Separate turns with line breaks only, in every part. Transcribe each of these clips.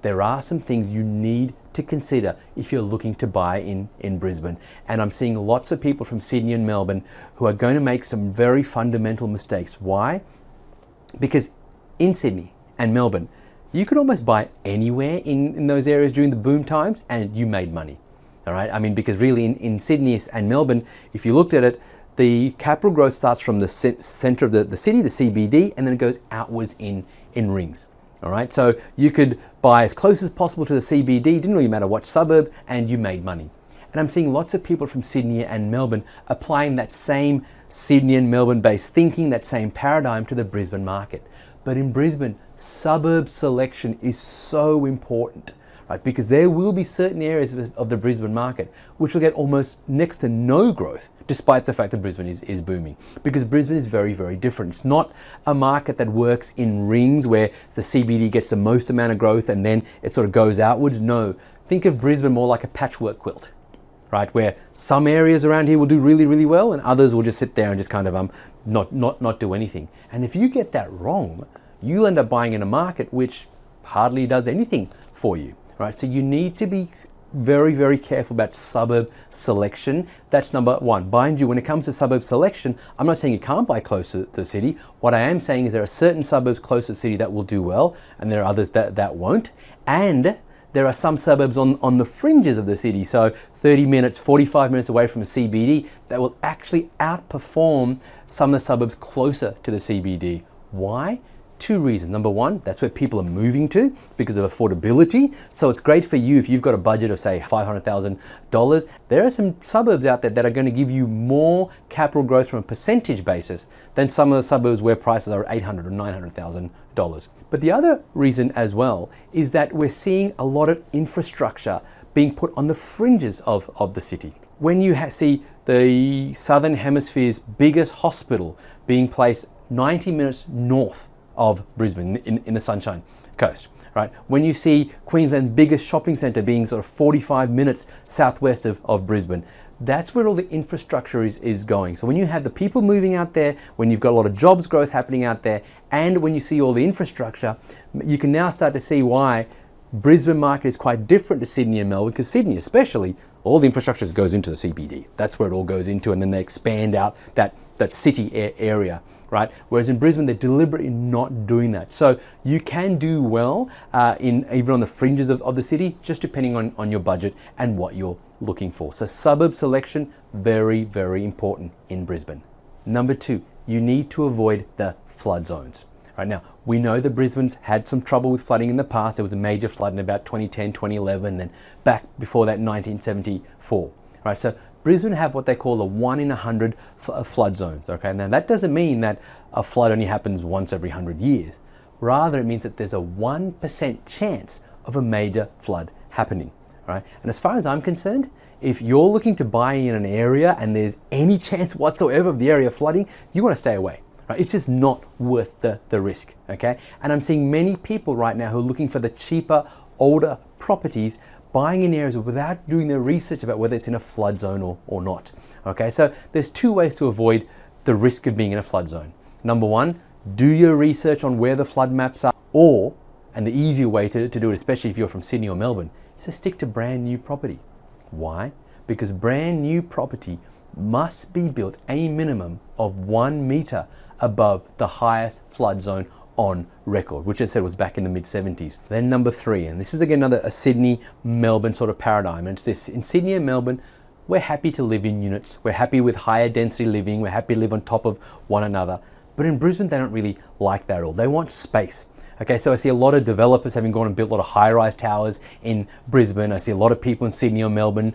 there are some things you need to consider if you're looking to buy in Brisbane. And I'm seeing lots of people from Sydney and Melbourne who are going to make some very fundamental mistakes. Why? Because in Sydney and Melbourne, you could almost buy anywhere in those areas during the boom times and you made money. All right, I mean, because really in Sydney and Melbourne, if you looked at it, the capital growth starts from the center of the city, the CBD, and then it goes outwards in rings. All right, so you could buy as close as possible to the CBD, didn't really matter what suburb, and you made money. And I'm seeing lots of people from Sydney and Melbourne applying that same Sydney and Melbourne based thinking, that same paradigm to the Brisbane market. But in Brisbane, suburb selection is so important, right? Because there will be certain areas of the Brisbane market which will get almost next to no growth, despite the fact that Brisbane is booming. Because Brisbane is very, very different. It's not a market that works in rings where the CBD gets the most amount of growth and then it sort of goes outwards. No, think of Brisbane more like a patchwork quilt, right? Where some areas around here will do really, really well and others will just sit there and just kind of not do anything. And if you get that wrong, you'll end up buying in a market which hardly does anything for you, right? So you need to be very, very careful about suburb selection. That's number one. Mind you, when it comes to suburb selection, I'm not saying you can't buy close to the city. What I am saying is there are certain suburbs close to the city that will do well, and there are others that won't. And there are some suburbs on the fringes of the city, so 30 minutes, 45 minutes away from the CBD, that will actually outperform some of the suburbs closer to the CBD. Why? Two reasons. Number one, that's where people are moving to because of affordability. So it's great for you if you've got a budget of say $500,000. There are some suburbs out there that are going to give you more capital growth from a percentage basis than some of the suburbs where prices are $800,000 or $900,000. But the other reason as well is that we're seeing a lot of infrastructure being put on the fringes of the city. When you see the Southern Hemisphere's biggest hospital being placed 90 minutes north of Brisbane in the Sunshine Coast, right? When you see Queensland's biggest shopping centre being sort of 45 minutes southwest of Brisbane, that's where all the infrastructure is going. So when you have the people moving out there, when you've got a lot of jobs growth happening out there, and when you see all the infrastructure, you can now start to see why Brisbane market is quite different to Sydney and Melbourne, because Sydney especially, all the infrastructure goes into the CBD. That's where it all goes into, and then they expand out that city area. Right? Whereas in Brisbane, they're deliberately not doing that. So you can do well even on the fringes of the city, just depending on your budget and what you're looking for. So suburb selection, very, very important in Brisbane. Number two, you need to avoid the flood zones. Right now, we know that Brisbane's had some trouble with flooding in the past. There was a major flood in about 2010, 2011, and back before that, 1974. Right? So Brisbane have what they call a 1 in 100 flood zones. Okay, now that doesn't mean that a flood only happens once every 100 years. Rather, it means that there's a 1% chance of a major flood happening. Right? And as far as I'm concerned, if you're looking to buy in an area and there's any chance whatsoever of the area flooding, you want to stay away. Right? It's just not worth the risk. Okay, and I'm seeing many people right now who are looking for the cheaper, older properties, buying in areas without doing their research about whether it's in a flood zone or not. Okay, so there's two ways to avoid the risk of being in a flood zone. Number one, do your research on where the flood maps are, and the easier way to do it, especially if you're from Sydney or Melbourne, is to stick to brand new property. Why? Because brand new property must be built a minimum of 1 meter above the highest flood zone on record, which I said was back in the mid-70s. Then number three, and this is again a Sydney, Melbourne sort of paradigm, and it's this: in Sydney and Melbourne, we're happy to live in units, we're happy with higher density living, we're happy to live on top of one another. But in Brisbane, they don't really like that at all. They want space. Okay, so I see a lot of developers having gone and built a lot of high-rise towers in Brisbane. I see a lot of people in Sydney or Melbourne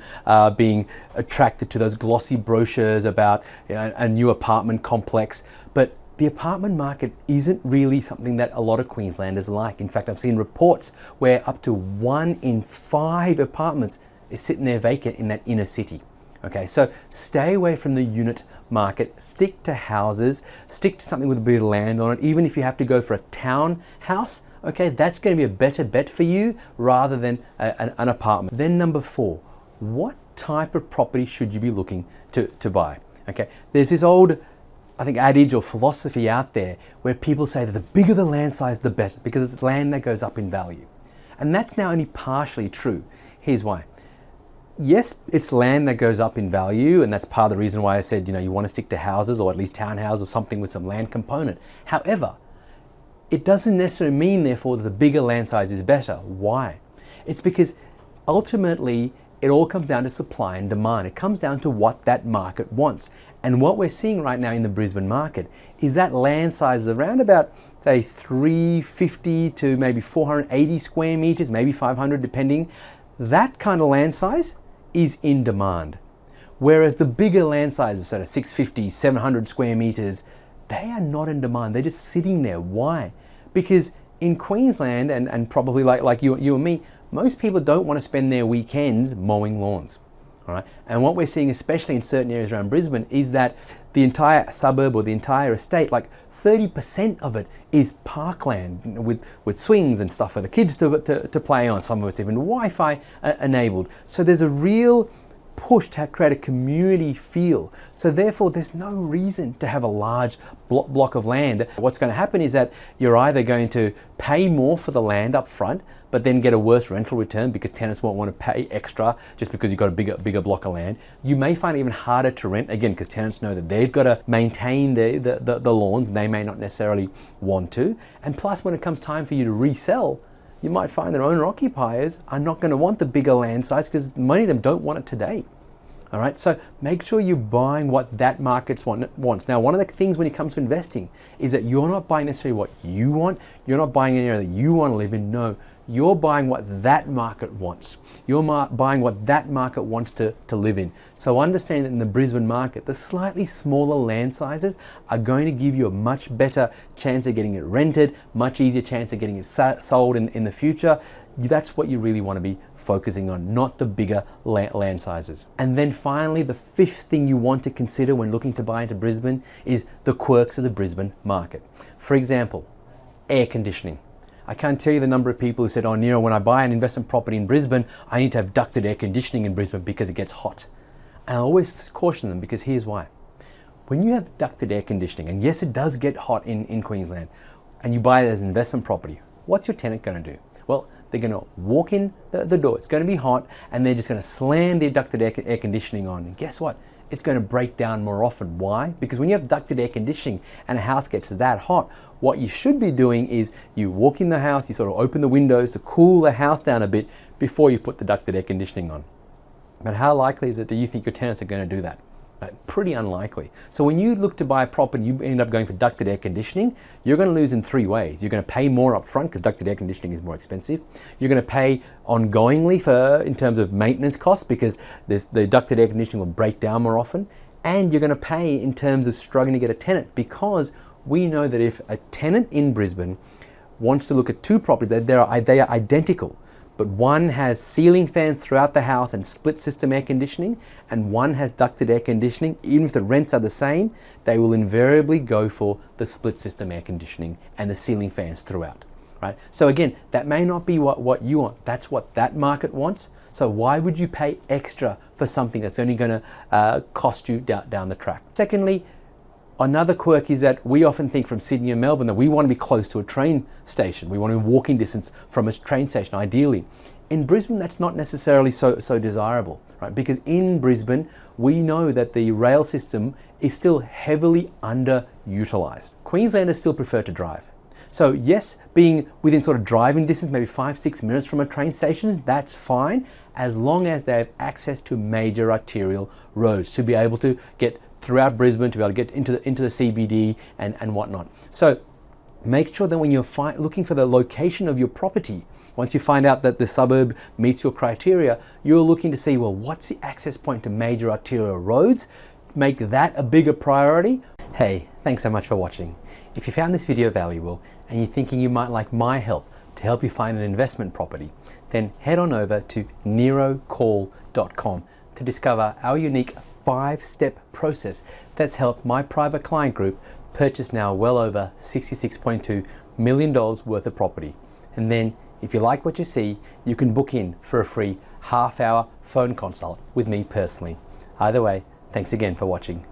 being attracted to those glossy brochures about, you know, a new apartment complex. But the apartment market isn't really something that a lot of Queenslanders like. In fact, I've seen reports where up to 1 in 5 apartments is sitting there vacant in that inner city. Okay, so stay away from the unit market, stick to houses, stick to something with a bit of land on it. Even if you have to go for a townhouse, okay, that's going to be a better bet for you rather than an apartment. Then number 4, what type of property should you be looking to buy? Okay, there's this old, I think, adage or philosophy out there where people say that the bigger the land size, the better, because it's land that goes up in value. And that's now only partially true. Here's why. Yes, it's land that goes up in value, and that's part of the reason why I said, you want to stick to houses or at least townhouses or something with some land component. However, it doesn't necessarily mean, therefore, that the bigger land size is better. Why? It's because ultimately it all comes down to supply and demand. It comes down to what that market wants. And what we're seeing right now in the Brisbane market is that land size is around about, say, 350 to maybe 480 square meters, maybe 500 depending. That kind of land size is in demand. Whereas the bigger land sizes, sort of 650, 700 square meters, they are not in demand. They're just sitting there. Why? Because in Queensland, and probably like you and me, most people don't want to spend their weekends mowing lawns. All right? And what we're seeing, especially in certain areas around Brisbane, is that the entire suburb or the entire estate, like 30% of it is parkland with swings and stuff for the kids to play on. Some of it's even Wi-Fi enabled. So there's a real push to create a community feel. So therefore, there's no reason to have a large block of land. What's going to happen is that you're either going to pay more for the land up front, but then get a worse rental return because tenants won't want to pay extra just because you've got a bigger block of land. You may find it even harder to rent, again, because tenants know that they've got to maintain the lawns, and they may not necessarily want to. And plus, when it comes time for you to resell, you might find that owner-occupiers are not going to want the bigger land size because many of them don't want it today. All right, so make sure you're buying what that market wants. Now, one of the things when it comes to investing is that you're not buying necessarily what you want. You're not buying an area that you want to live in. No, you're buying what that market wants. You're buying what that market wants to live in. So understand that in the Brisbane market, the slightly smaller land sizes are going to give you a much better chance of getting it rented, much easier chance of getting it sold in the future. That's what you really want to be focusing on, not the bigger land sizes. And then finally, the fifth thing you want to consider when looking to buy into Brisbane is the quirks of the Brisbane market. For example, air conditioning. I can't tell you the number of people who said, oh, Nero, when I buy an investment property in Brisbane, I need to have ducted air conditioning in Brisbane because it gets hot. And I always caution them because here's why. When you have ducted air conditioning, and yes, it does get hot in Queensland, and you buy it as an investment property, what's your tenant going to do? Well, they're going to walk in the door, it's going to be hot, and they're just going to slam their ducted air conditioning on. And guess what? It's going to break down more often. Why? Because when you have ducted air conditioning and a house gets that hot, what you should be doing is you walk in the house, you sort of open the windows to cool the house down a bit before you put the ducted air conditioning on. But how likely is it do you think your tenants are going to do that? Pretty unlikely. So when you look to buy a property, you end up going for ducted air conditioning, you're going to lose in three ways. You're going to pay more up front because ducted air conditioning is more expensive. You're going to pay ongoingly in terms of maintenance costs because the ducted air conditioning will break down more often. And you're going to pay in terms of struggling to get a tenant, because we know that if a tenant in Brisbane wants to look at two properties, they are identical, but one has ceiling fans throughout the house and split system air conditioning, and one has ducted air conditioning, even if the rents are the same, they will invariably go for the split system air conditioning and the ceiling fans throughout, right? So again, that may not be what you want. That's what that market wants. So why would you pay extra for something that's only going to cost you down the track? Secondly, another quirk is that we often think from Sydney and Melbourne that we want to be close to a train station. We want to be walking distance from a train station, ideally. In Brisbane, that's not necessarily so desirable, right? Because in Brisbane, we know that the rail system is still heavily underutilized. Queenslanders still prefer to drive. So yes, being within sort of driving distance, maybe 5-6 minutes from a train station, that's fine, as long as they have access to major arterial roads to be able to get throughout Brisbane, to be able to get into the CBD and whatnot. So make sure that when you're looking for the location of your property, once you find out that the suburb meets your criteria, you're looking to see, well, what's the access point to major arterial roads? Make that a bigger priority. Hey, thanks so much for watching. If you found this video valuable and you're thinking you might like my help to help you find an investment property, then head on over to nerocall.com to discover our unique 5-step process that's helped my private client group purchase now well over $66.2 million worth of property. And then if you like what you see, you can book in for a free half-hour phone consult with me personally. Either way, thanks again for watching.